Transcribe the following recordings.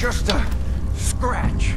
just a scratch.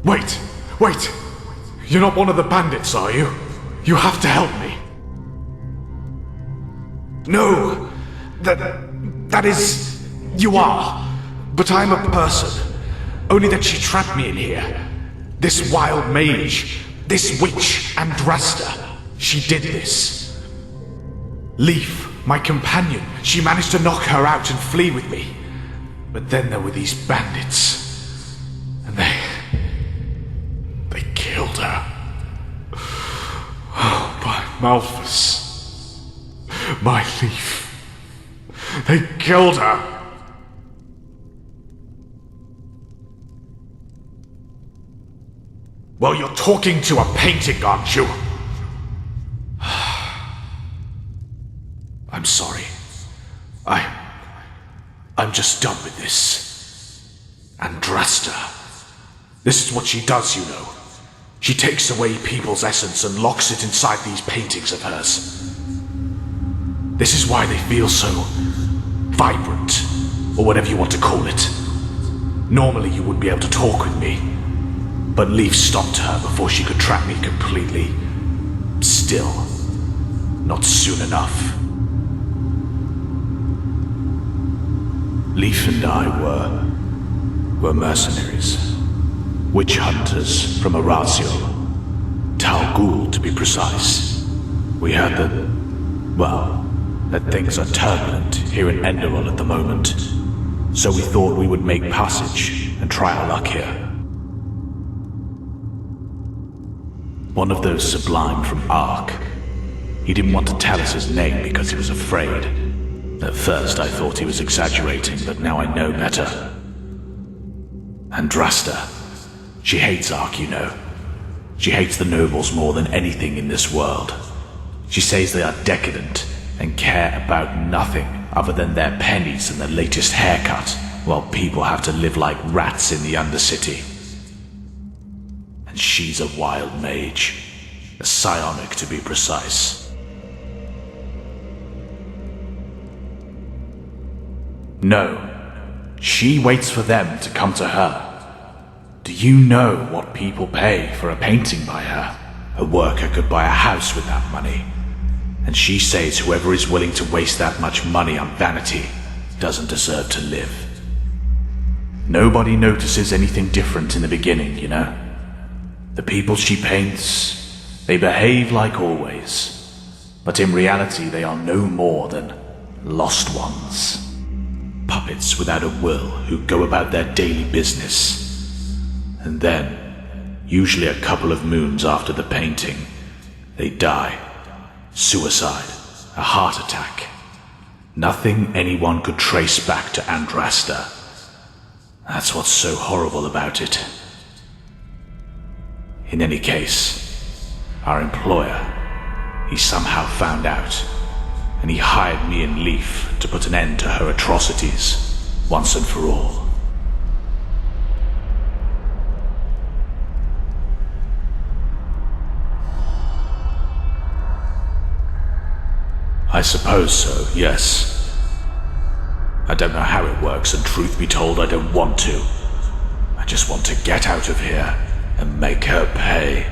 Wait! Wait! You're not one of the bandits, are you? You have to help me. No! That is... You are. But I'm a person. Only that she trapped me in here. This wild mage. This witch, Andrasta. She did this. Leaf, my companion, she managed to knock her out and flee with me. But then there were these bandits, and they killed her. Oh, my Malthus, my Leaf, they killed her. Well, you're talking to a painting, aren't you? I'm sorry. I'm just done with this. Andrasta. This is what she does, you know. She takes away people's essence and locks it inside these paintings of hers. This is why they feel so vibrant, or whatever you want to call it. Normally you wouldn't be able to talk with me, but Leaf stopped her before she could trap me completely. Still, not soon enough. Leaf and I were mercenaries. Witch hunters from Arasiel. Tal Ghul, to be precise. We heard that things are turbulent here in Enderal at the moment. So we thought we would make passage and try our luck here. One of those sublime from Ark. He didn't want to tell us his name because he was afraid. At first I thought he was exaggerating, but now I know better. Andrasta. She hates Ark, you know. She hates the nobles more than anything in this world. She says they are decadent and care about nothing other than their pennies and the latest haircut, while people have to live like rats in the Undercity. And she's a wild mage. A psionic, to be precise. No, she waits for them to come to her. Do you know what people pay for a painting by her? A worker could buy a house with that money. And she says whoever is willing to waste that much money on vanity doesn't deserve to live. Nobody notices anything different in the beginning, you know? The people she paints, they behave like always. But in reality, they are no more than lost ones. Puppets without a will who go about their daily business. And then, usually a couple of moons after the painting, they die. Suicide, a heart attack. Nothing anyone could trace back to Andrasta. That's what's so horrible about it. In any case, our employer, he somehow found out, and he hired me and Leaf to put an end to her atrocities, once and for all. I suppose so, yes. I don't know how it works, and truth be told, I don't want to. I just want to get out of here and make her pay.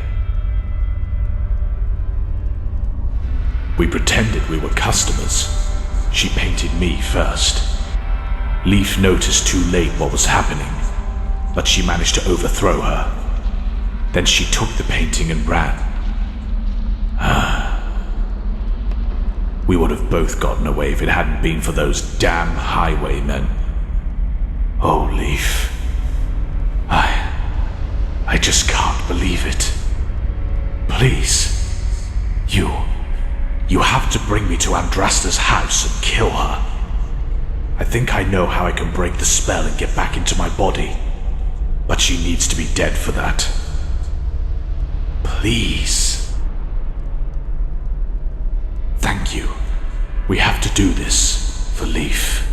We pretended we were customers. She painted me first. Leaf noticed too late what was happening, but she managed to overthrow her. Then she took the painting and ran. We would have both gotten away if it hadn't been for those damn highwaymen. Oh, Leaf. I just can't believe it. Please. You have to bring me to Andrasta's house and kill her. I think I know how I can break the spell and get back into my body. But she needs to be dead for that. Please. Thank you. We have to do this for Leaf.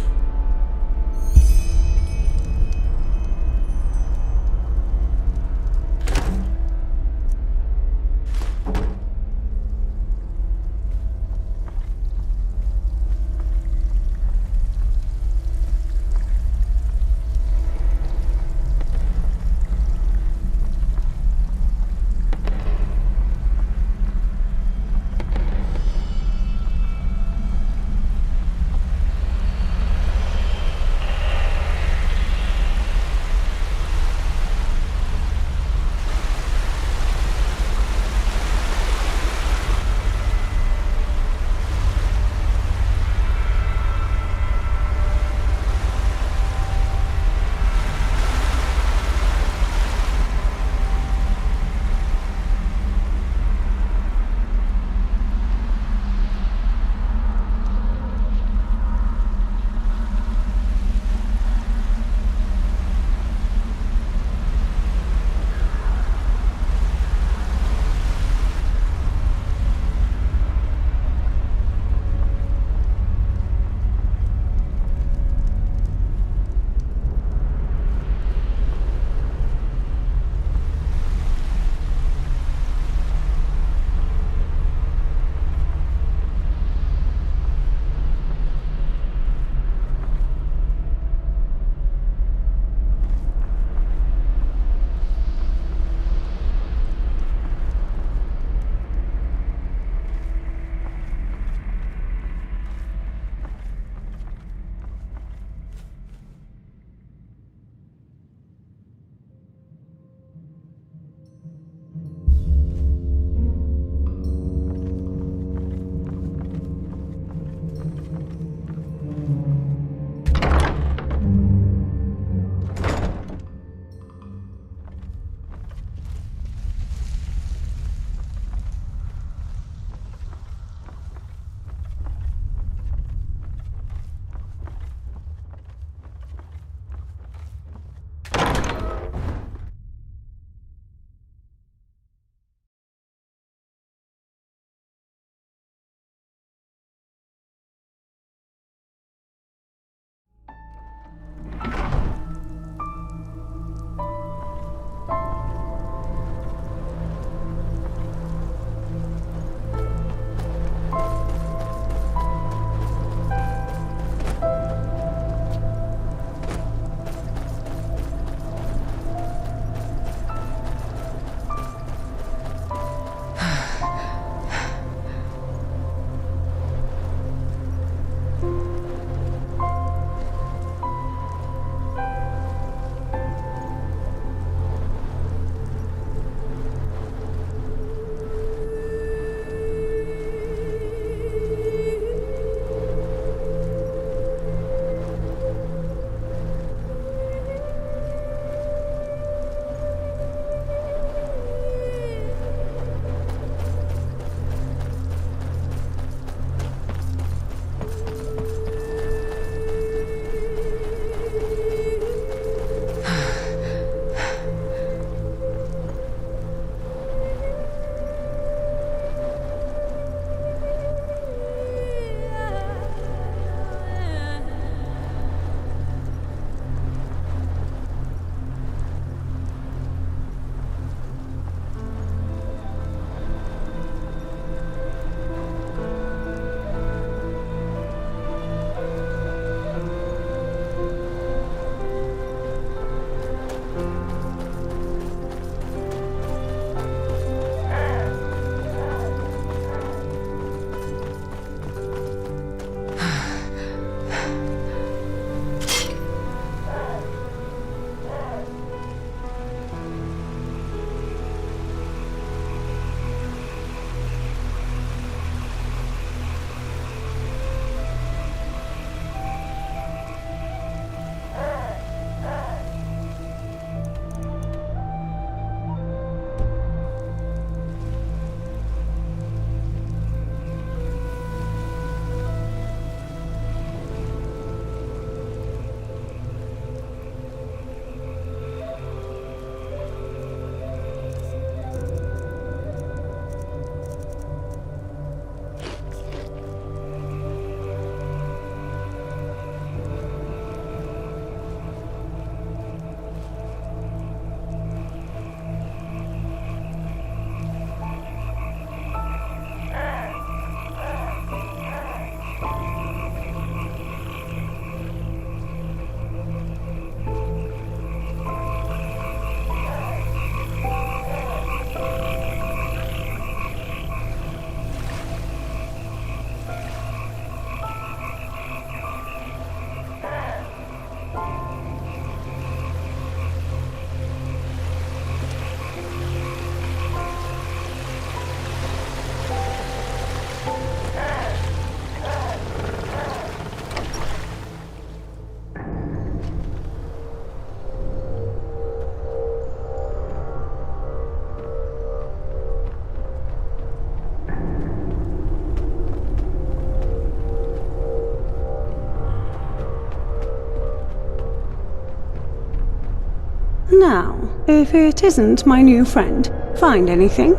Now, if it isn't my new friend, find anything?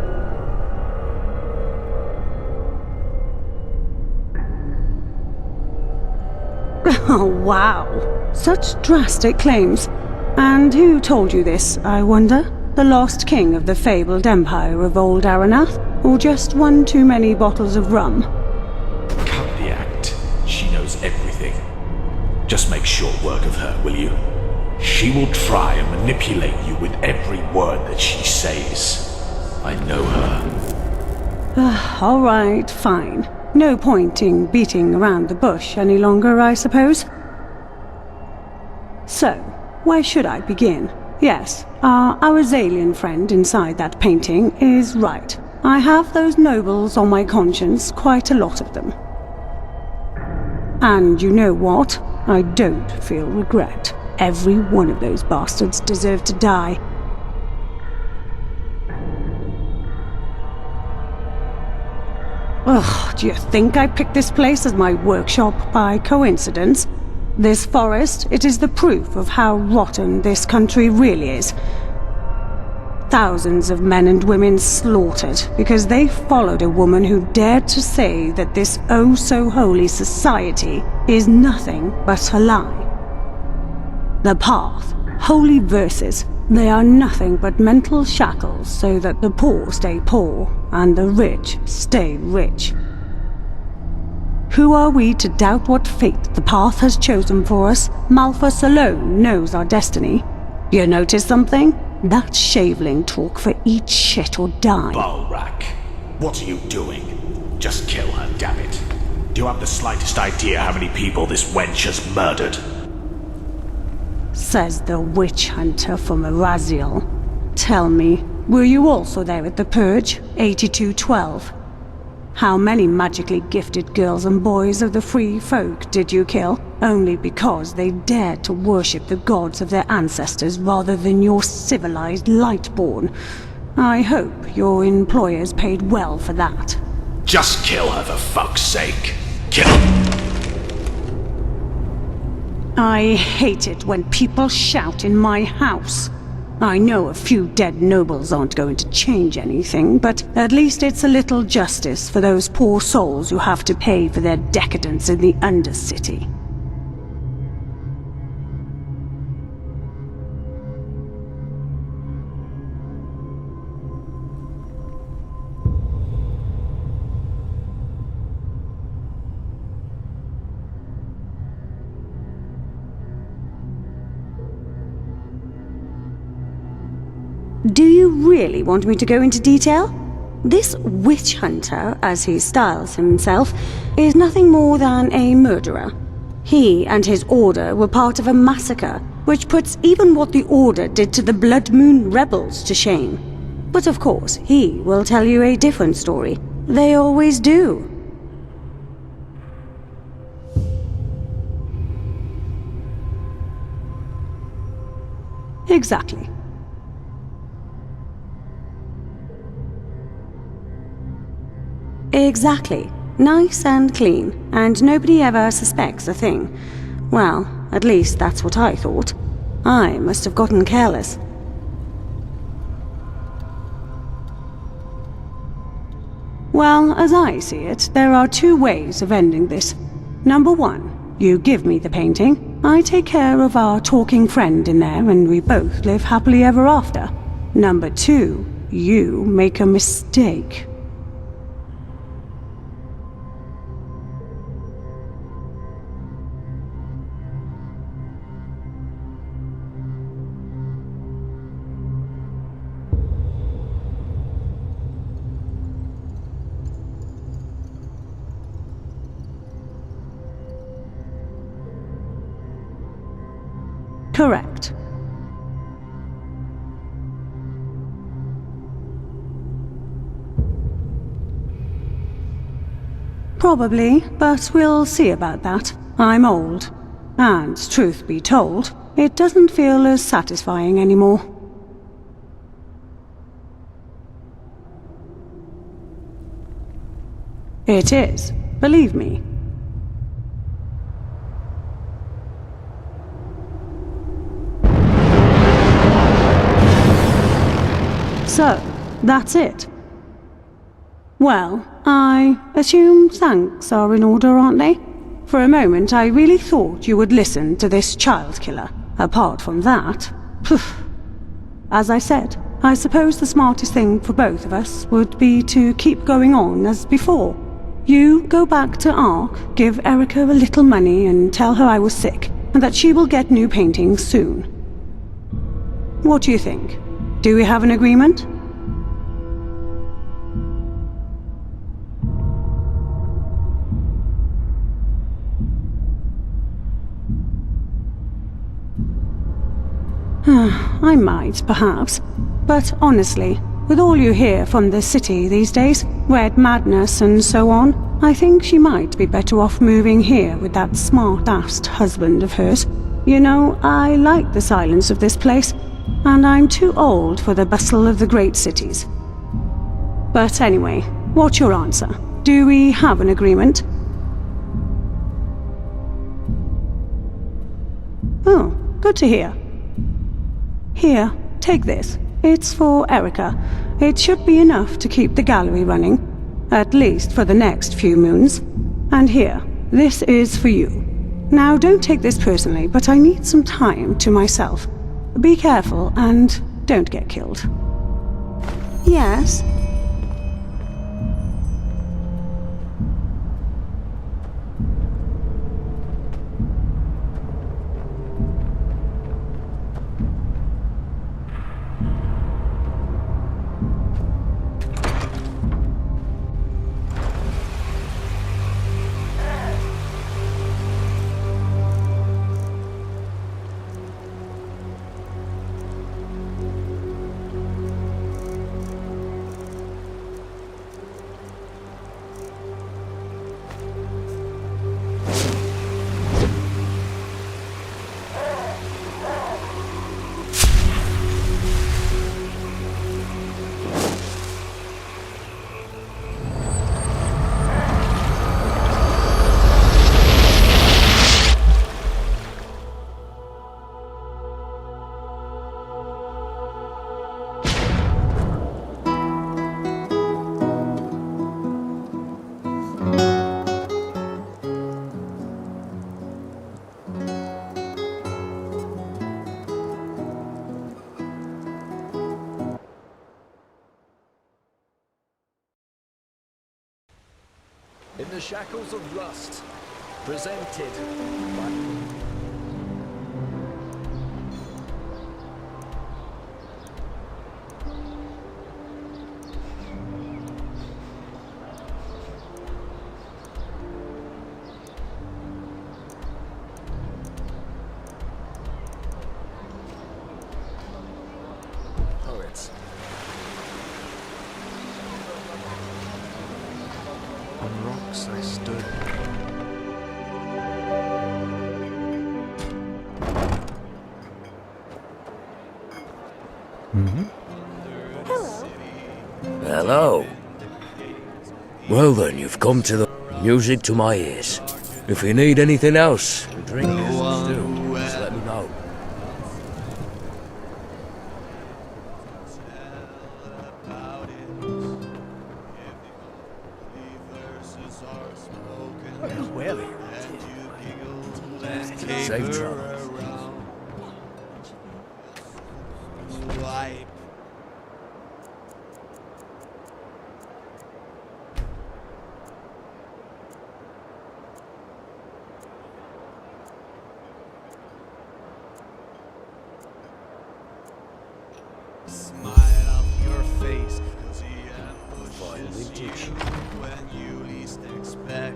Oh, wow. Such drastic claims. And who told you this, I wonder? The lost king of the fabled empire of old Aranath? Or just one too many bottles of rum? Cut the act. She knows everything. Just make short work of her, will you? She will try and manipulate you with every word that she says. I know her. All right, fine. No point in beating around the bush any longer, I suppose. So, where should I begin? Yes, our Zalian friend inside that painting is right. I have those nobles on my conscience, quite a lot of them. And you know what? I don't feel regret. Every one of those bastards deserved to die. Ugh, do you think I picked this place as my workshop by coincidence? This forest, it is the proof of how rotten this country really is. Thousands of men and women slaughtered because they followed a woman who dared to say that this oh-so-holy society is nothing but a lie. The path, holy verses, they are nothing but mental shackles so that the poor stay poor and the rich stay rich. Who are we to doubt what fate the path has chosen for us? Malthus alone knows our destiny. You notice something? That's shaveling talk for eat shit or die. Balrak, what are you doing? Just kill her, damn it. Do you have the slightest idea how many people this wench has murdered? Says the witch hunter from Araziel. Tell me, were you also there at the Purge, 8212? How many magically gifted girls and boys of the free folk did you kill? Only because they dared to worship the gods of their ancestors rather than your civilized Lightborn. I hope your employers paid well for that. Just kill her for fuck's sake. Kill her! I hate it when people shout in my house. I know a few dead nobles aren't going to change anything, but at least it's a little justice for those poor souls who have to pay for their decadence in the Undercity. Do you really want me to go into detail? This witch hunter, as he styles himself, is nothing more than a murderer. He and his order were part of a massacre, which puts even what the order did to the Blood Moon rebels to shame. But of course, he will tell you a different story. They always do. Exactly. Exactly. Nice and clean, and nobody ever suspects a thing. Well, at least that's what I thought. I must have gotten careless. Well, as I see it, there are two ways of ending this. Number one, you give me the painting, I take care of our talking friend in there, and we both live happily ever after. Number two, you make a mistake. Correct. Probably, but we'll see about that. I'm old. And, truth be told, it doesn't feel as satisfying anymore. It is, believe me. So, that's it. Well, I assume thanks are in order, aren't they? For a moment, I really thought you would listen to this child killer. Apart from that, poof. As I said, I suppose the smartest thing for both of us would be to keep going on as before. You go back to Ark, give Erica a little money and tell her I was sick, and that she will get new paintings soon. What do you think? Do we have an agreement? I might, perhaps. But honestly, with all you hear from the city these days, red madness and so on, I think she might be better off moving here with that smart-assed husband of hers. You know, I like the silence of this place, and I'm too old for the bustle of the great cities. But anyway, what's your answer? Do we have an agreement? Oh, good to hear. Here, take this. It's for Erica. It should be enough to keep the gallery running, at least for the next few moons. And here, this is for you. Now, don't take this personally, but I need some time to myself. Be careful and don't get killed. Yes? In the Shackles of Rust, presented by... poets. On rocks I stood. Hello. Well then, you've come to the music to my ears. If you need anything else, drink, do, just let me know. Safe travels. Smile off your face, 'cause the ambushes you when you least expect.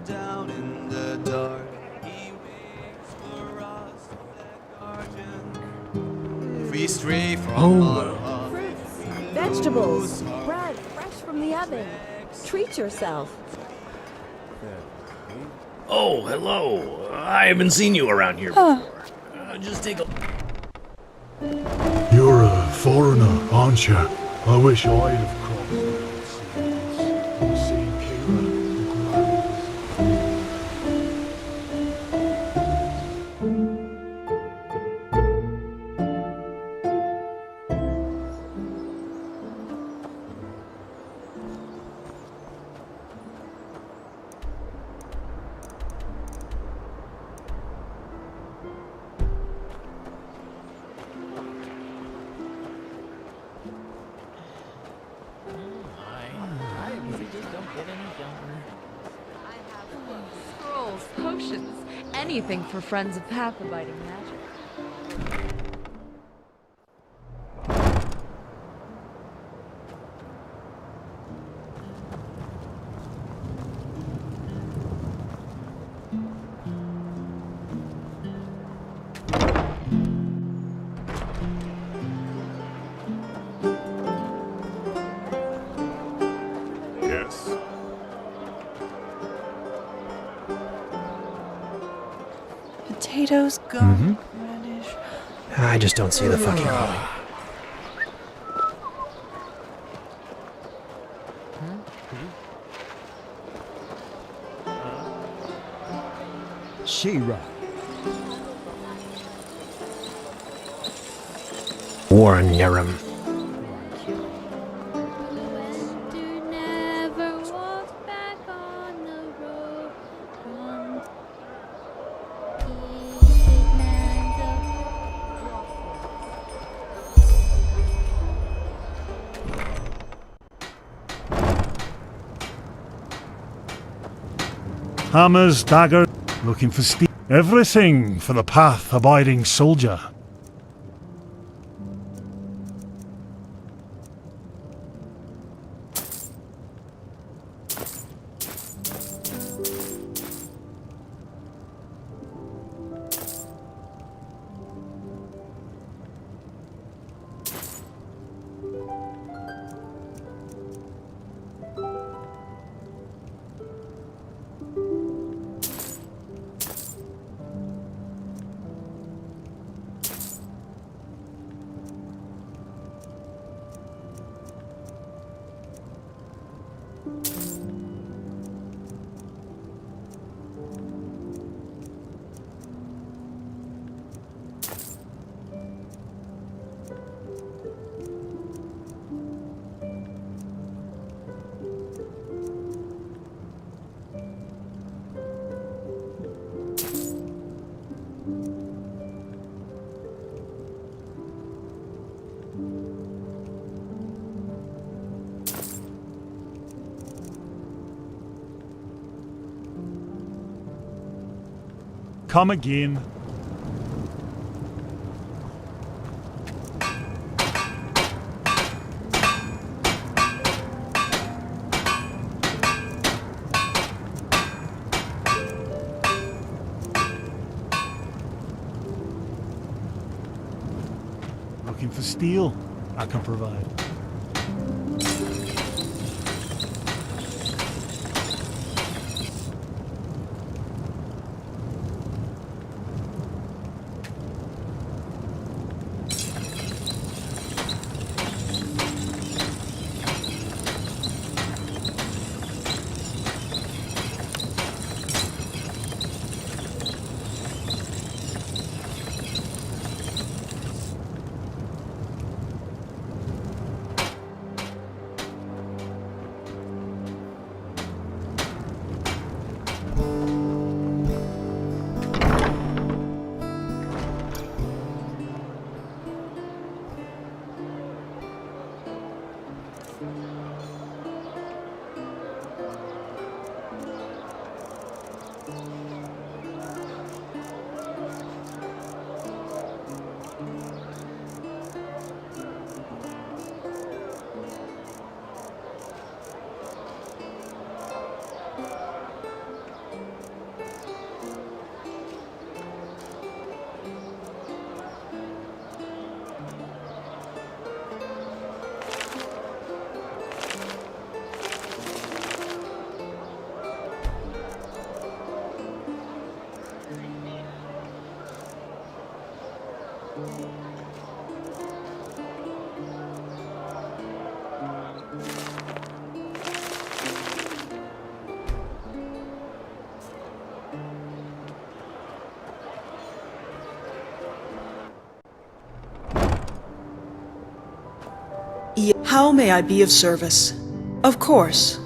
Down in the dark, he waits for us that garden. If we stray from our path, Fruits, vegetables, bread fresh from the oven. Treat yourself. Oh, hello. I haven't seen you around here before. Just take a... You're a foreigner, aren't you? I wish I'd have crossed the sea. Kira, pills, potions, anything for friends of path-abiding magic. Yes. Potatoes, gum, radish. I just don't see the fucking point. She-Ra. Warren Yerram. Never walk back on the road from Hammers, daggers, looking for steel. Everything for the path-abiding soldier. Come again. Looking for steel? I can provide. How may I be of service? Of course.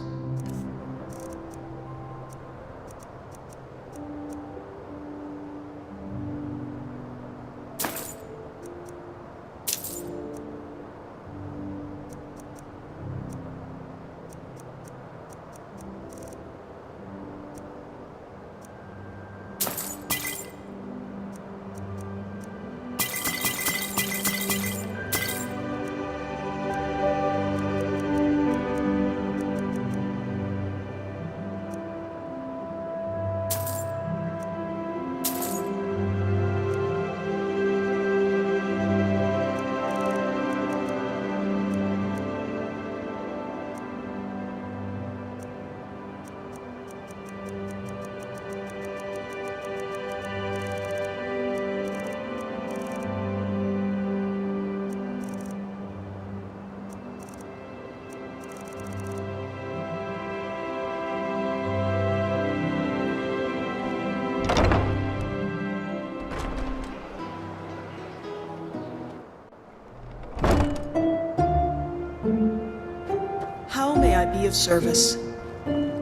of service?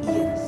Yes.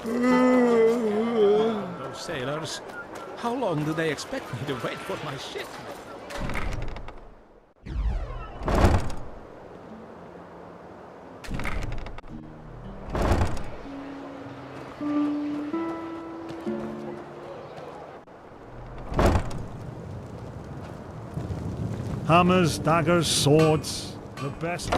Those sailors. How long do they expect me to wait for my ship? Hammers, daggers, swords, the best.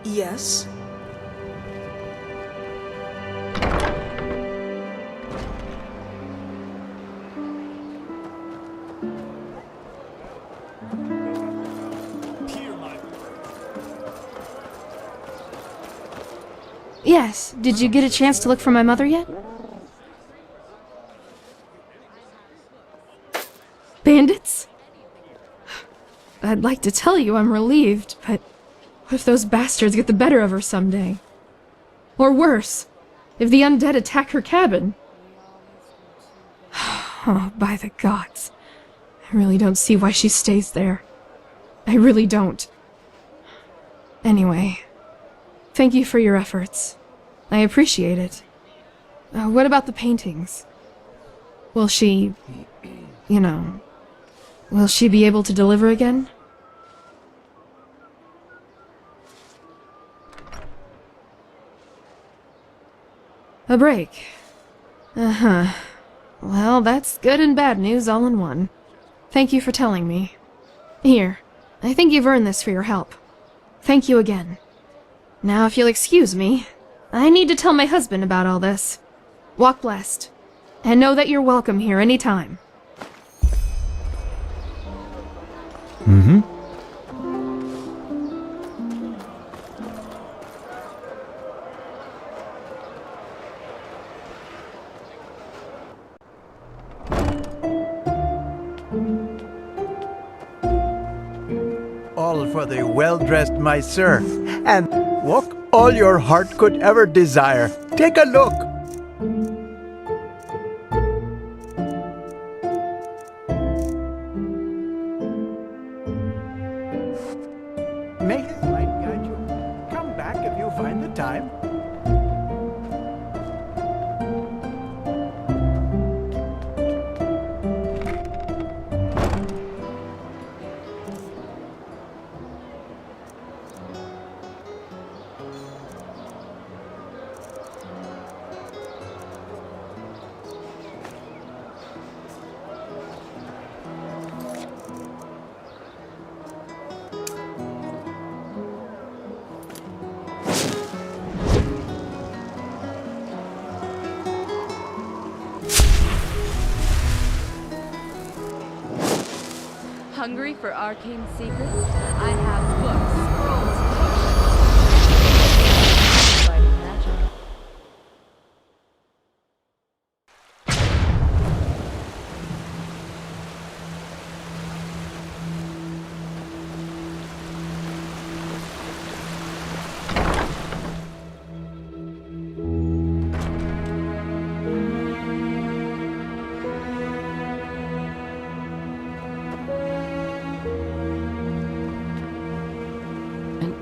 Yes? Yes, did you get a chance to look for my mother yet? Bandits? I'd like to tell you I'm relieved, but what if those bastards get the better of her someday? Or worse, if the undead attack her cabin? Oh, by the gods. I really don't see why she stays there. I really don't. Anyway, thank you for your efforts. I appreciate it. What about the paintings? Will she, will she be able to deliver again? A break. Uh-huh. Well, that's good and bad news all in one. Thank you for telling me. Here, I think you've earned this for your help. Thank you again. Now, if you'll excuse me, I need to tell my husband about all this. Walk blessed, and know that you're welcome here anytime. Mm-hmm. All for the well-dressed my sir, and walk all your heart could ever desire. Take a look. May his light guide you. Come back if you find the time. Hungry for arcane secrets? I have books, scrolls, potions. Fighting magic.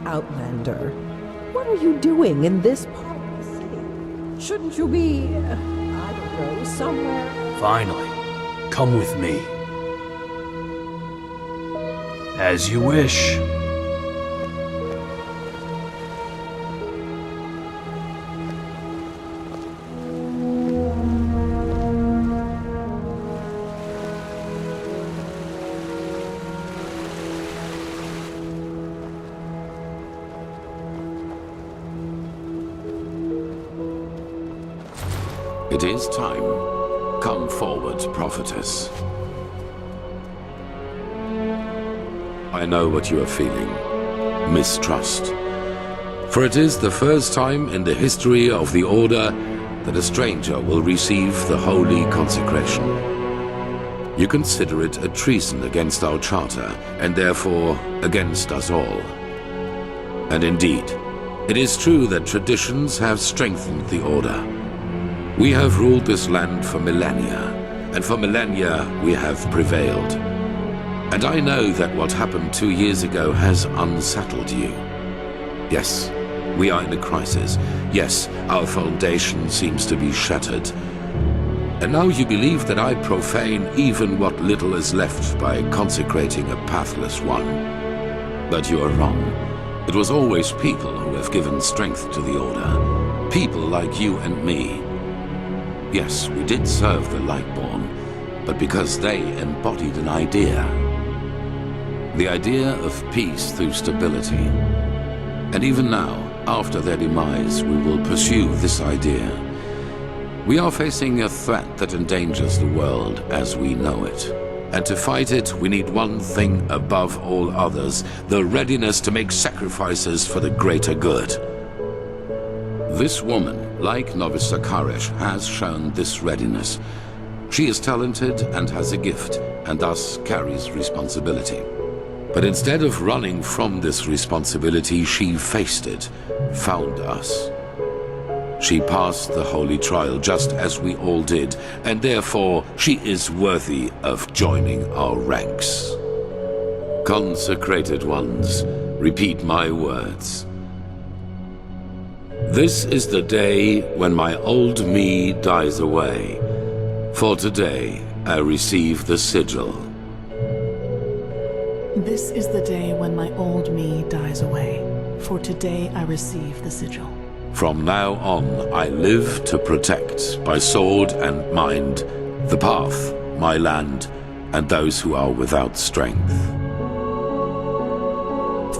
Outlander, what are you doing in this part of the city? Shouldn't you be, I don't know, somewhere? Finally, come with me. As you wish. It is time. Come forward, prophetess. I know what you are feeling. Mistrust. For it is the first time in the history of the Order that a stranger will receive the holy consecration. You consider it a treason against our charter, and therefore against us all. And indeed, it is true that traditions have strengthened the Order. We have ruled this land for millennia, and for millennia we have prevailed. And I know that what happened 2 years ago has unsettled you. Yes, we are in a crisis. Yes, our foundation seems to be shattered. And now you believe that I profane even what little is left by consecrating a pathless one. But you are wrong. It was always people who have given strength to the Order. People like you and me. Yes, we did serve the Lightborn, but because they embodied an idea. The idea of peace through stability. And even now, after their demise, we will pursue this idea. We are facing a threat that endangers the world as we know it. And to fight it, we need one thing above all others, the readiness to make sacrifices for the greater good. This woman, like Novice Zakarish, has shown this readiness. She is talented and has a gift, and thus carries responsibility. But instead of running from this responsibility, she faced it, found us. She passed the holy trial just as we all did, and therefore she is worthy of joining our ranks. Consecrated ones, repeat my words. This is the day when my old me dies away. For today, I receive the sigil. This is the day when my old me dies away. For today I receive the sigil. From now on, I live to protect, by sword and mind, the path, my land, and those who are without strength.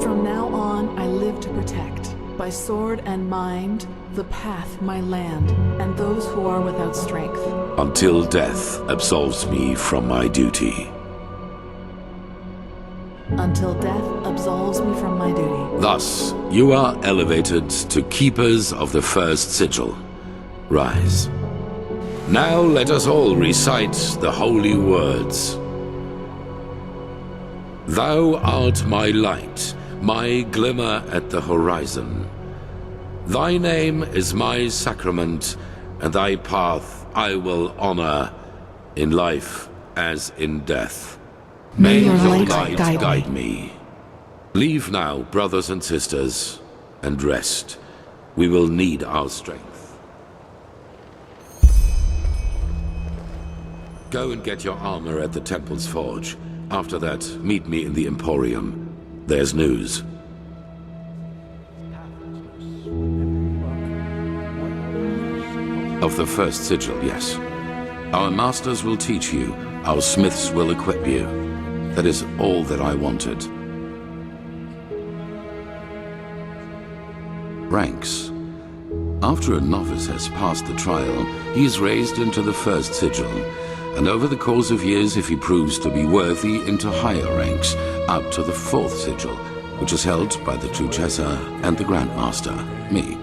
From now on I live to protect, by sword and mind, the path, my land, and those who are without strength. Until death absolves me from my duty. Until death absolves me from my duty. Thus, you are elevated to keepers of the first sigil. Rise. Now let us all recite the holy words. Thou art my light, my glimmer at the horizon. Thy name is my sacrament, and thy path I will honor, in life as in death. May your light guide me. Leave now, brothers and sisters, and rest. We will need our strength. Go and get your armor at the temple's forge. After that, meet me in the Emporium. There's news. Of the first sigil, yes. Our masters will teach you. Our smiths will equip you. That is all that I wanted. Ranks. After a novice has passed the trial, he is raised into the first sigil, and over the course of years, if he proves to be worthy, into higher ranks, up to the fourth sigil, which is held by the Truchessa and the Grandmaster, me.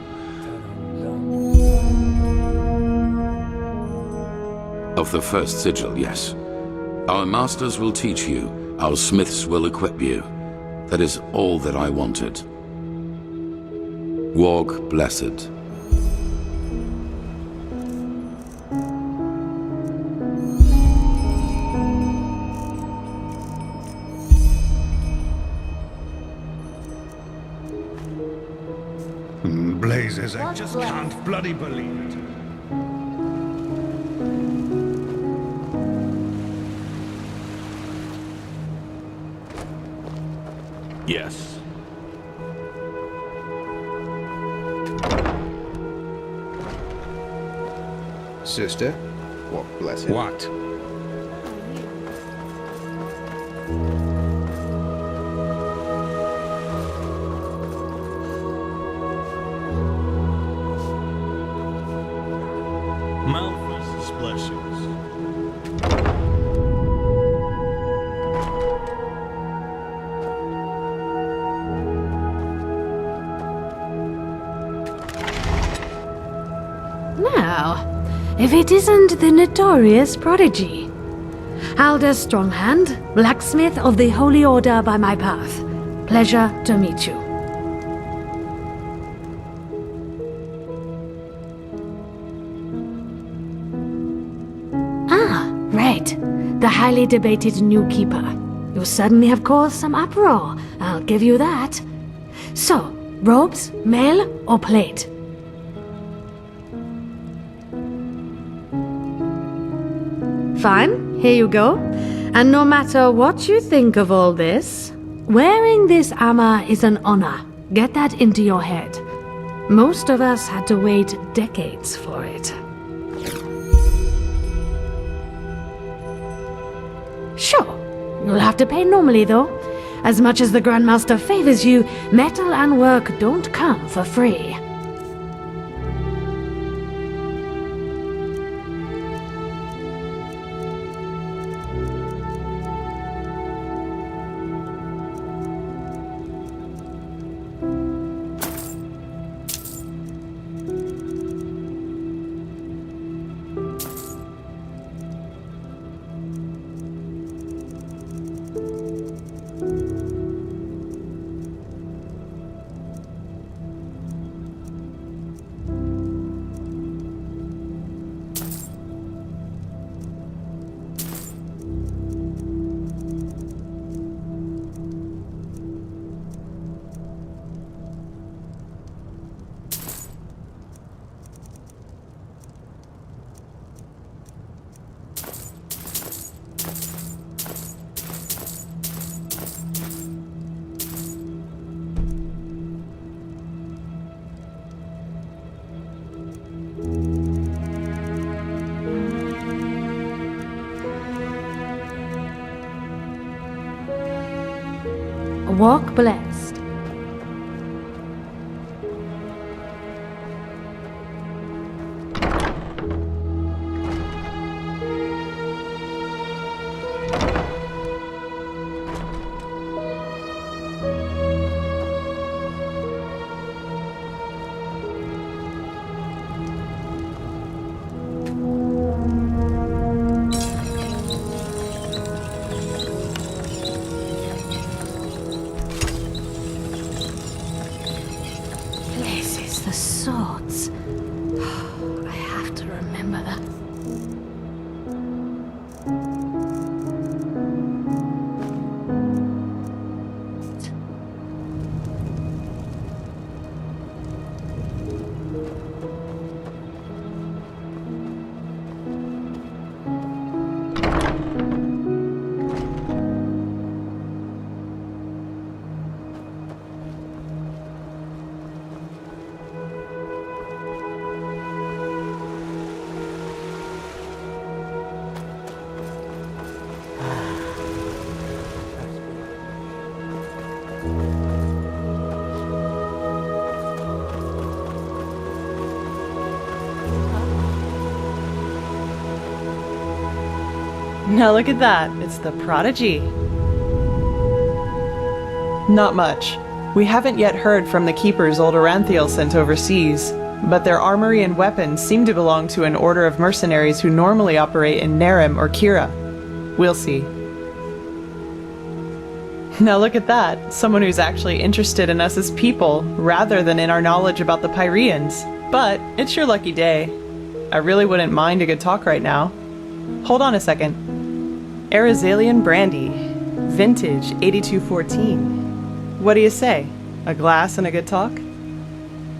Of the first sigil, yes. Our masters will teach you. Our smiths will equip you. That is all that I wanted. Walk blessed. Blazes, I just can't bloody believe it. Yes. Sister, what blessing? What? Malphas's blessings. Now, if it isn't the notorious prodigy. Alder Stronghand, blacksmith of the Holy Order by my path. Pleasure to meet you. Ah, right. The highly debated new keeper. You suddenly have caused some uproar, I'll give you that. So, robes, mail, or plate? Fine, here you go. And no matter what you think of all this, wearing this armor is an honor. Get that into your head. Most of us had to wait decades for it. Sure, you'll have to pay normally though. As much as the Grandmaster favors you, metal and work don't come for free. Walk blessed. Places the swords. I have to remember that. Now look at that, it's the Prodigy. Not much. We haven't yet heard from the keepers old Aranthiel sent overseas, but their armory and weapons seem to belong to an order of mercenaries who normally operate in Narim or Kira. We'll see. Now look at that, someone who's actually interested in us as people, rather than in our knowledge about the Pyreans. But it's your lucky day. I really wouldn't mind a good talk right now. Hold on a second. Arizalian Brandy, vintage 8214. What do you say? A glass and a good talk?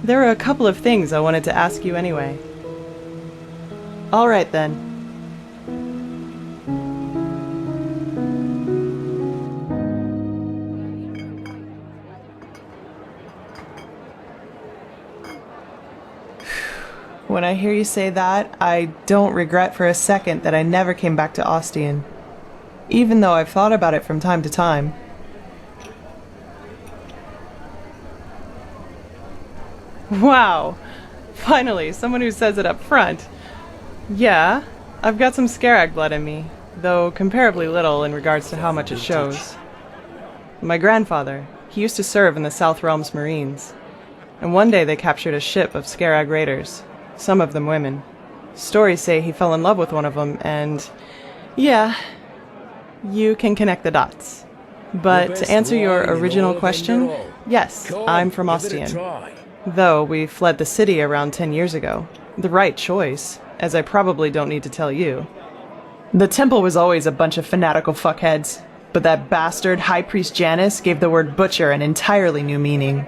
There are a couple of things I wanted to ask you anyway. All right then. When I hear you say that, I don't regret for a second that I never came back to Ostian. Even though I've thought about it from time to time. Wow! Finally, someone who says it up front. Yeah, I've got some Scarag blood in me, though comparably little in regards to how much it shows. My grandfather, he used to serve in the South Realms Marines, and one day they captured a ship of Scarag raiders, some of them women. Stories say he fell in love with one of them, and yeah, you can connect the dots. But to answer your original question, yes, I'm from Ostian. Though we fled the city around 10 years ago. The right choice, as I probably don't need to tell you. The temple was always a bunch of fanatical fuckheads, but that bastard High Priest Janus gave the word butcher an entirely new meaning.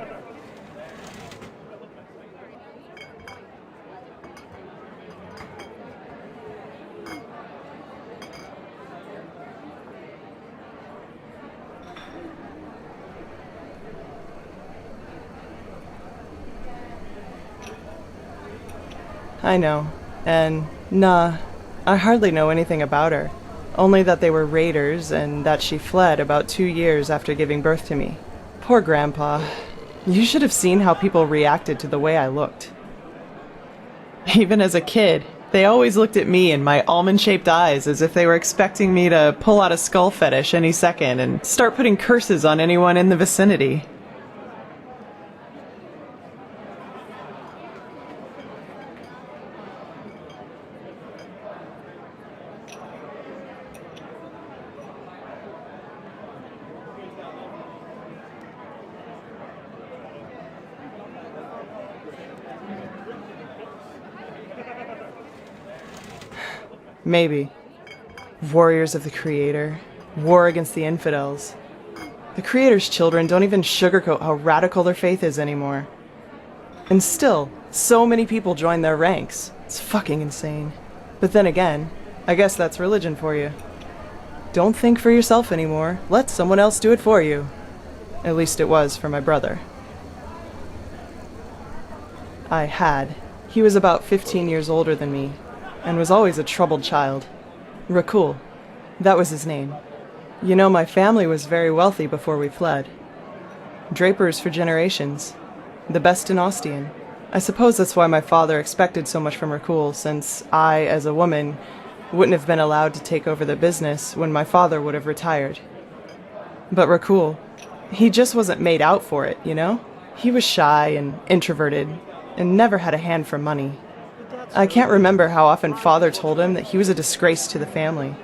I know, and nah, I hardly know anything about her. Only that they were raiders and that she fled about 2 years after giving birth to me. Poor Grandpa. You should have seen how people reacted to the way I looked. Even as a kid, they always looked at me and my almond-shaped eyes as if they were expecting me to pull out a skull fetish any second and start putting curses on anyone in the vicinity. Maybe. Warriors of the Creator. War against the infidels. The Creator's children don't even sugarcoat how radical their faith is anymore. And still, so many people join their ranks. It's fucking insane. But then again, I guess that's religion for you. Don't think for yourself anymore. Let someone else do it for you. At least it was for my brother. I had. He was about 15 years older than me, and was always a troubled child. Rakul. That was his name. You know, my family was very wealthy before we fled. Drapers for generations. The best in Ostian. I suppose that's why my father expected so much from Rakul, since I, as a woman, wouldn't have been allowed to take over the business when my father would have retired. But Rakul, he just wasn't made out for it, you know? He was shy and introverted, and never had a hand for money. I can't remember how often Father told him that he was a disgrace to the family.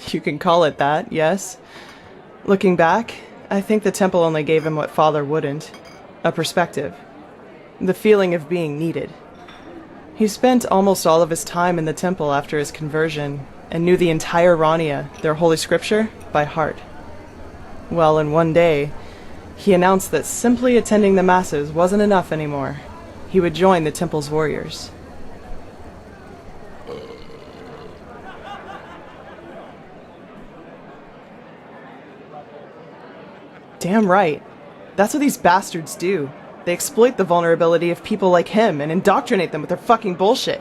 You can call it that, yes. Looking back, I think the temple only gave him what Father wouldn't. A perspective. The feeling of being needed. He spent almost all of his time in the temple after his conversion, and knew the entire Rania, their holy scripture, by heart. Well, in one day, he announced that simply attending the masses wasn't enough anymore. He would join the temple's warriors. Damn right. That's what these bastards do. They exploit the vulnerability of people like him and indoctrinate them with their fucking bullshit.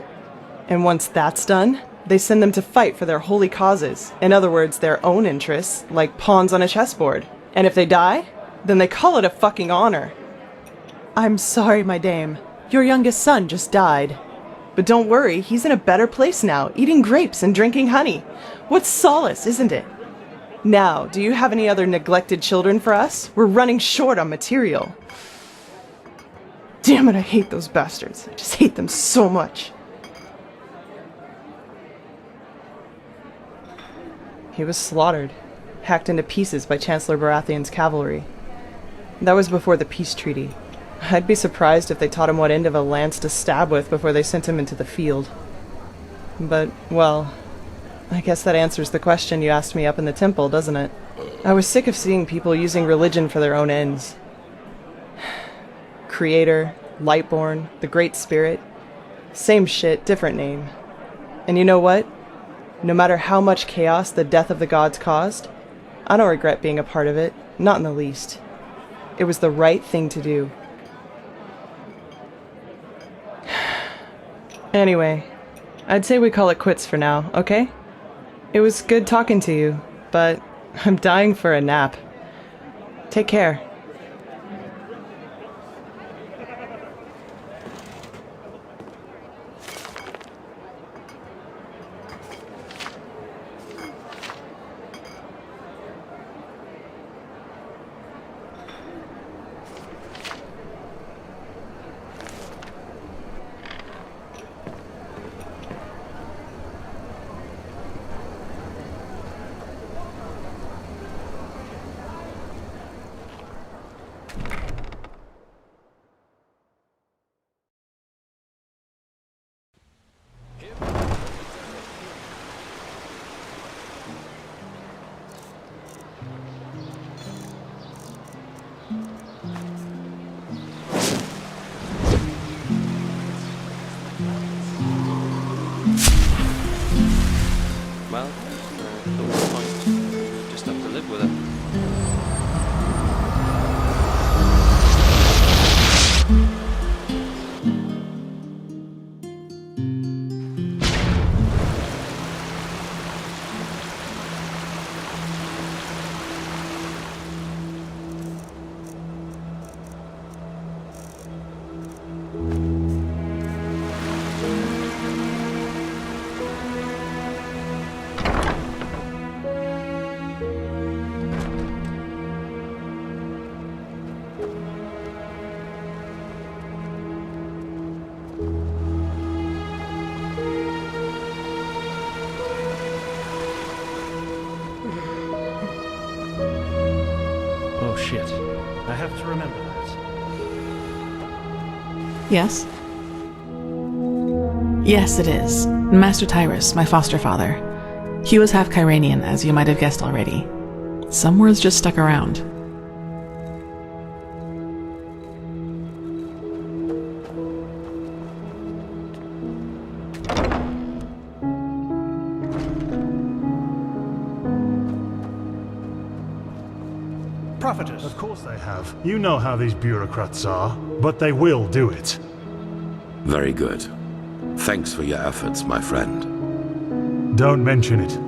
And once that's done, they send them to fight for their holy causes. In other words, their own interests, like pawns on a chessboard. And if they die, then they call it a fucking honor. I'm sorry, my dame. Your youngest son just died. But don't worry, he's in a better place now, eating grapes and drinking honey. What solace, isn't it? Now, do you have any other neglected children for us? We're running short on material. Damn it, I hate those bastards. I just hate them so much. He was slaughtered, hacked into pieces by Chancellor Baratheon's cavalry. That was before the peace treaty. I'd be surprised if they taught him what end of a lance to stab with before they sent him into the field. But, well, I guess that answers the question you asked me up in the temple, doesn't it? I was sick of seeing people using religion for their own ends. Creator, Lightborn, the Great Spirit. Same shit, different name. And you know what? No matter how much chaos the death of the gods caused, I don't regret being a part of it, not in the least. It was the right thing to do. Anyway, I'd say we call it quits for now, okay? It was good talking to you, but I'm dying for a nap. Take care. Well, the whole point. You just have to live with it. shit. I have to remember that. Yes? Yes, it is. Master Tyrus, my foster father. He was half Kyranian, as you might have guessed already. Some words just stuck around. Prophetess. Of course they have. You know how these bureaucrats are, but they will do it. Very good. Thanks for your efforts, my friend. Don't mention it.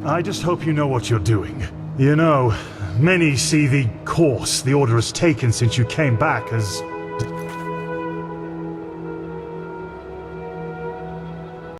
I just hope you know what you're doing. You know, many see the course the Order has taken since you came back as